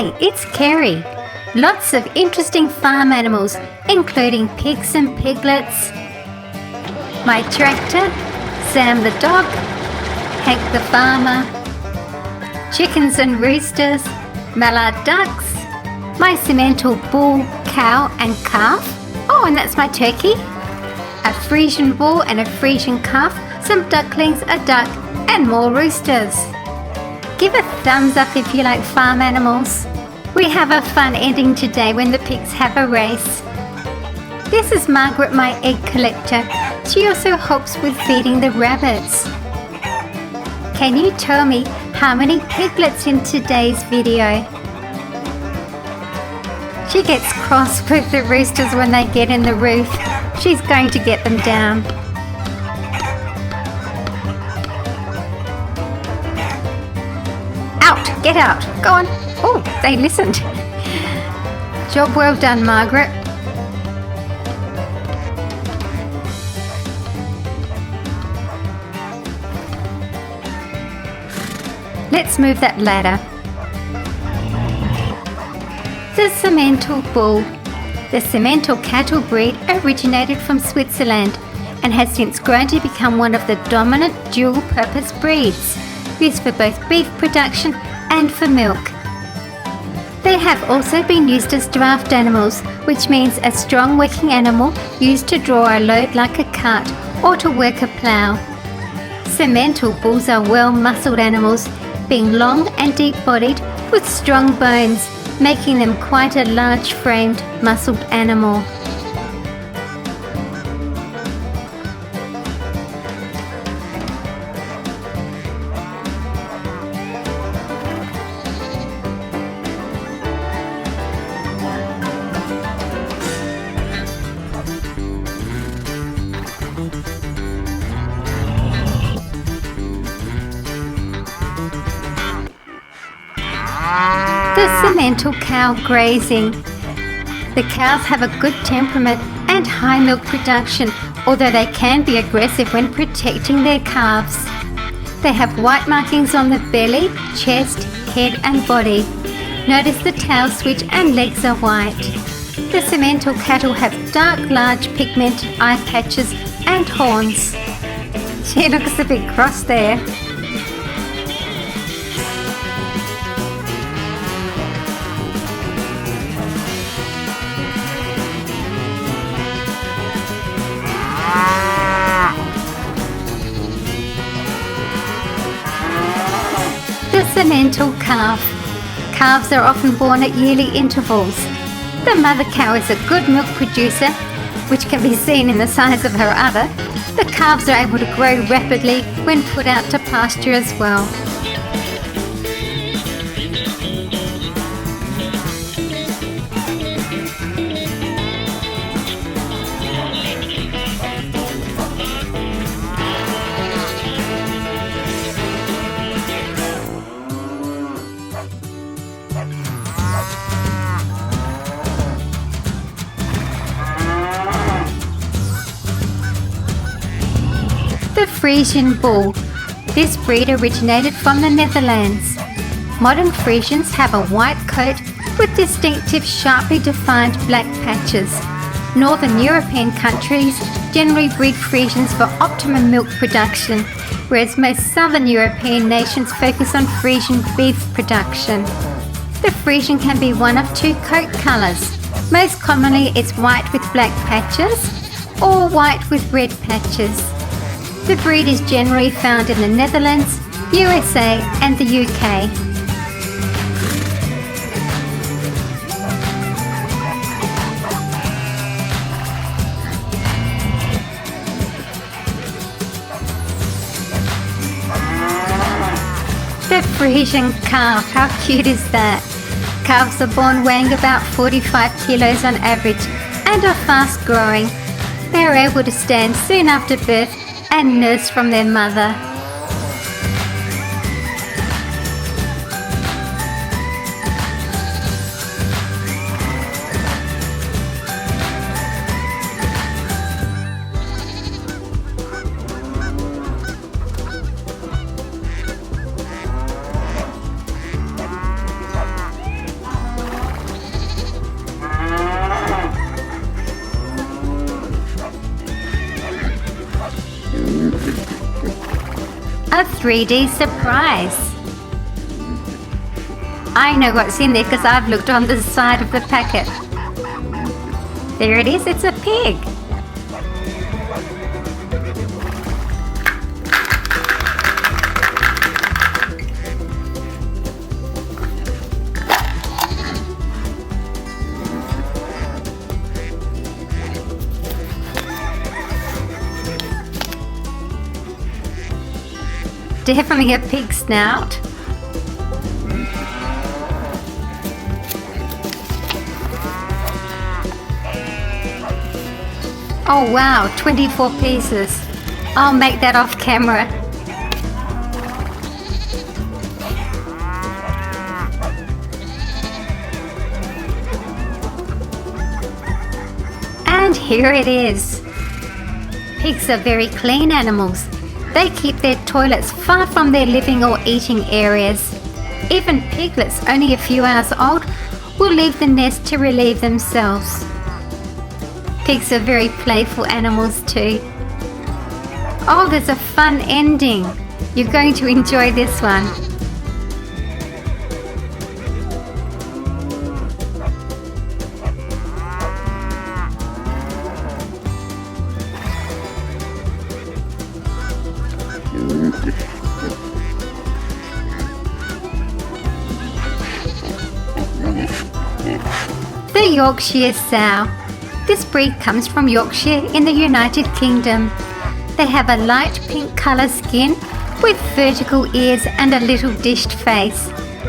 Hi, it's Kerry. Lots of interesting farm animals, including pigs and piglets, my tractor, Sam the dog, Hank the farmer, chickens and roosters, mallard ducks, my Simmental bull, cow and calf. Oh, and that's my turkey. A Frisian bull and a Frisian calf, some ducklings, a duck, and more roosters. Give a thumbs up if you like farm animals. We have a fun ending today when the pigs have a race. This is Margaret, my egg collector. She also helps with feeding the rabbits. Can you tell me how many piglets in today's video? She gets cross with the roosters when they get in the roof. She's going to get them down. Out! Get out! Go on! Oh, they listened. Job well done, Margaret. Let's move that ladder. The Simmental bull. The Simmental cattle breed originated from Switzerland and has since grown to become one of the dominant dual-purpose breeds, used for both beef production and for milk. They have also been used as draft animals, which means a strong working animal used to draw a load like a cart or to work a plough. Simmental bulls are well-muscled animals, being long and deep-bodied with strong bones, making them quite a large-framed, muscled animal. The Simmental cow grazing. The cows have a good temperament and high milk production, although they can be aggressive when protecting their calves. They have white markings on the belly, chest, head and body. Notice the tail switch and legs are white. The Simmental cattle have dark, large pigmented eye patches and horns. She looks a bit cross there. The Simmental calf. Calves are often born at yearly intervals. The mother cow is a good milk producer, which can be seen in the size of her udder. The calves are able to grow rapidly when put out to pasture as well. The Frisian bull. This breed originated from the Netherlands. Modern Frisians have a white coat with distinctive sharply defined black patches. Northern European countries generally breed Frisians for optimum milk production, whereas most Southern European nations focus on Frisian beef production. The Frisian can be one of two coat colours. Most commonly it's white with black patches or white with red patches. The breed is generally found in the Netherlands, USA and the UK. The Frisian calf, how cute is that? Calves are born weighing about 45 kilos on average and are fast growing. They are able to stand soon after birth and nurse from their mother. 3D surprise. I know what's in there because I've looked on the side of the packet. There it is, it's a pig. Definitely a pig snout. Oh wow, 24 pieces. I'll make that off camera. And here it is. Pigs are very clean animals. They keep their toilets far from their living or eating areas. Even piglets only a few hours old will leave the nest to relieve themselves. Pigs are very playful animals too. Oh, there's a fun ending. You're going to enjoy this one. The Yorkshire Sow. This breed comes from Yorkshire in the United Kingdom. They have a light pink colour skin with vertical ears and a little dished face.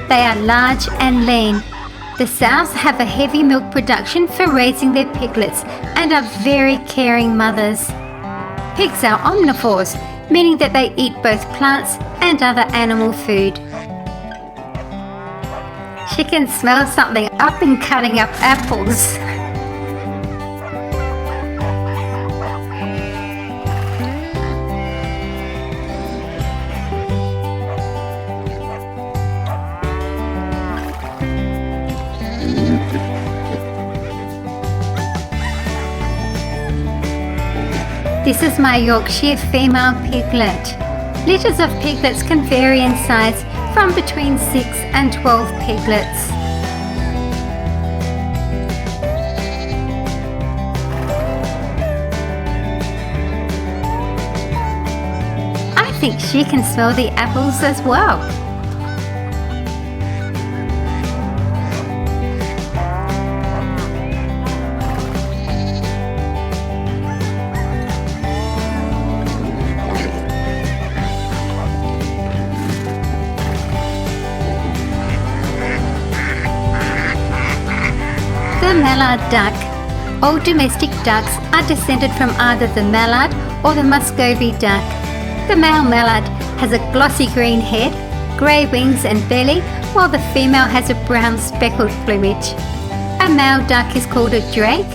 They are large and lean. The sows have a heavy milk production for raising their piglets and are very caring mothers. Pigs are omnivores, meaning that they eat both plants and other animal food. She can smell something up and cutting up apples. This is my Yorkshire female piglet. Litters of piglets can vary in size from between 6 and 12 piglets. I think she can smell the apples as well. The mallard duck. All domestic ducks are descended from either the mallard or the Muscovy duck. The male mallard has a glossy green head, grey wings and belly, while the female has a brown speckled plumage. A male duck is called a drake,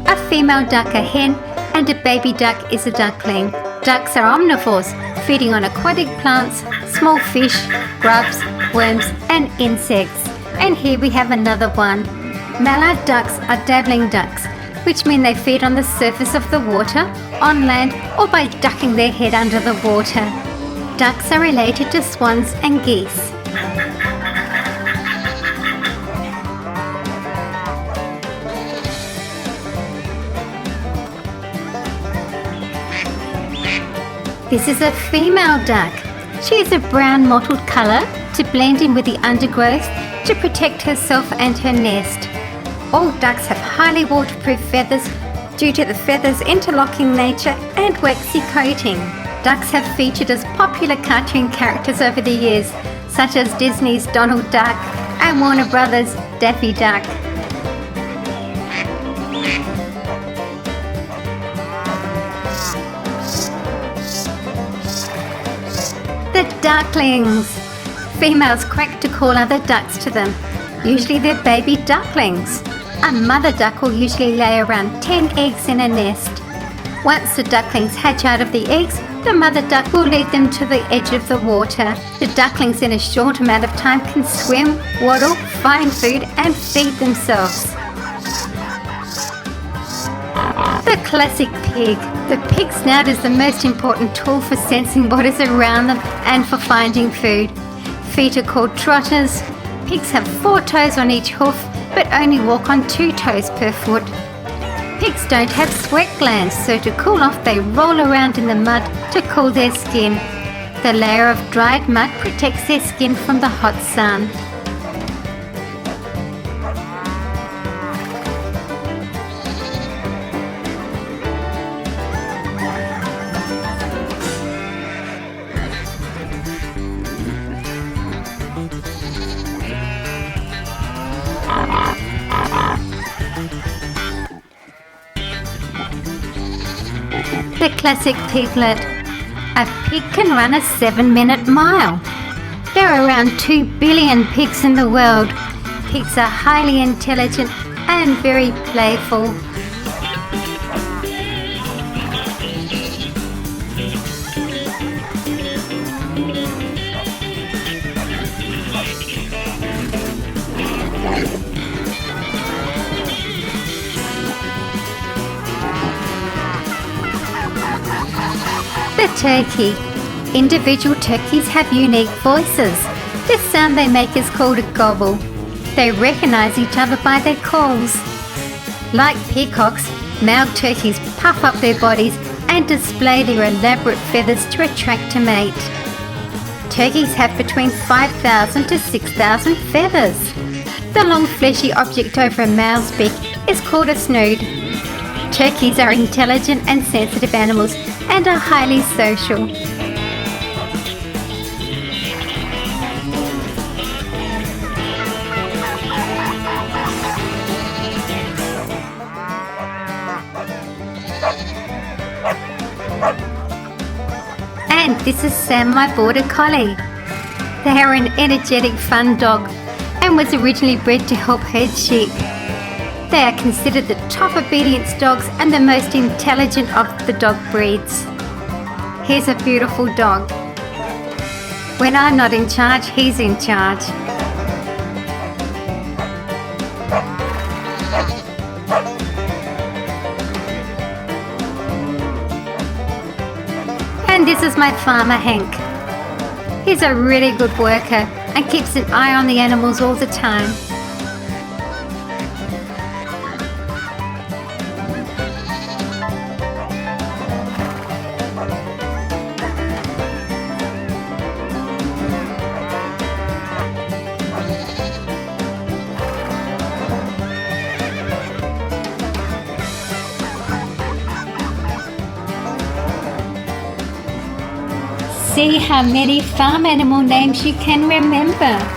a female duck a hen, and a baby duck is a duckling. Ducks are omnivores, feeding on aquatic plants, small fish, grubs, worms and insects. And here we have another one. Mallard ducks are dabbling ducks, which mean they feed on the surface of the water, on land, or by ducking their head under the water. Ducks are related to swans and geese. This is a female duck. She is a brown mottled colour to blend in with the undergrowth to protect herself and her nest. All ducks have highly waterproof feathers due to the feathers' interlocking nature and waxy coating. Ducks have featured as popular cartoon characters over the years, such as Disney's Donald Duck and Warner Brothers' Daffy Duck. The ducklings. Females quack to call other ducks to them. Usually they're baby ducklings. A mother duck will usually lay around 10 eggs in a nest. Once the ducklings hatch out of the eggs, the mother duck will lead them to the edge of the water. The ducklings in a short amount of time can swim, waddle, find food and feed themselves. The classic pig. The pig snout is the most important tool for sensing what is around them and for finding food. Feet are called trotters. Pigs have 4 toes on each hoof, but only walk on 2 toes per foot. Pigs don't have sweat glands, so to cool off they roll around in the mud to cool their skin. The layer of dried mud protects their skin from the hot sun. The classic piglet. A pig can run a 7-minute mile. There are around 2 billion pigs in the world. Pigs are highly intelligent and very playful. The turkey. Individual turkeys have unique voices. The sound they make is called a gobble. They recognize each other by their calls. Like peacocks, male turkeys puff up their bodies and display their elaborate feathers to attract a mate. Turkeys have between 5,000 to 6,000 feathers. The long fleshy object over a male's beak is called a snood. Turkeys are intelligent and sensitive animals and are highly social. And this is Sam, my border collie. They are an energetic, fun dog and was originally bred to help herd sheep. They are considered the top obedience dogs and the most intelligent of the dog breeds. Here's a beautiful dog. When I'm not in charge, he's in charge. And this is my farmer, Hank. He's a really good worker and keeps an eye on the animals all the time. See how many farm animal names you can remember.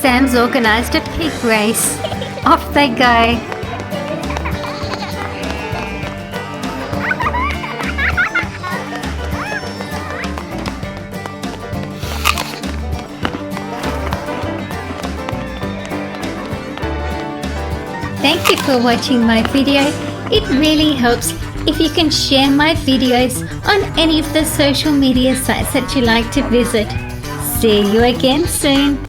Sam's organised a pig race. Off they go. Thank you for watching my video. It really helps if you can share my videos on any of the social media sites that you like to visit. See you again soon.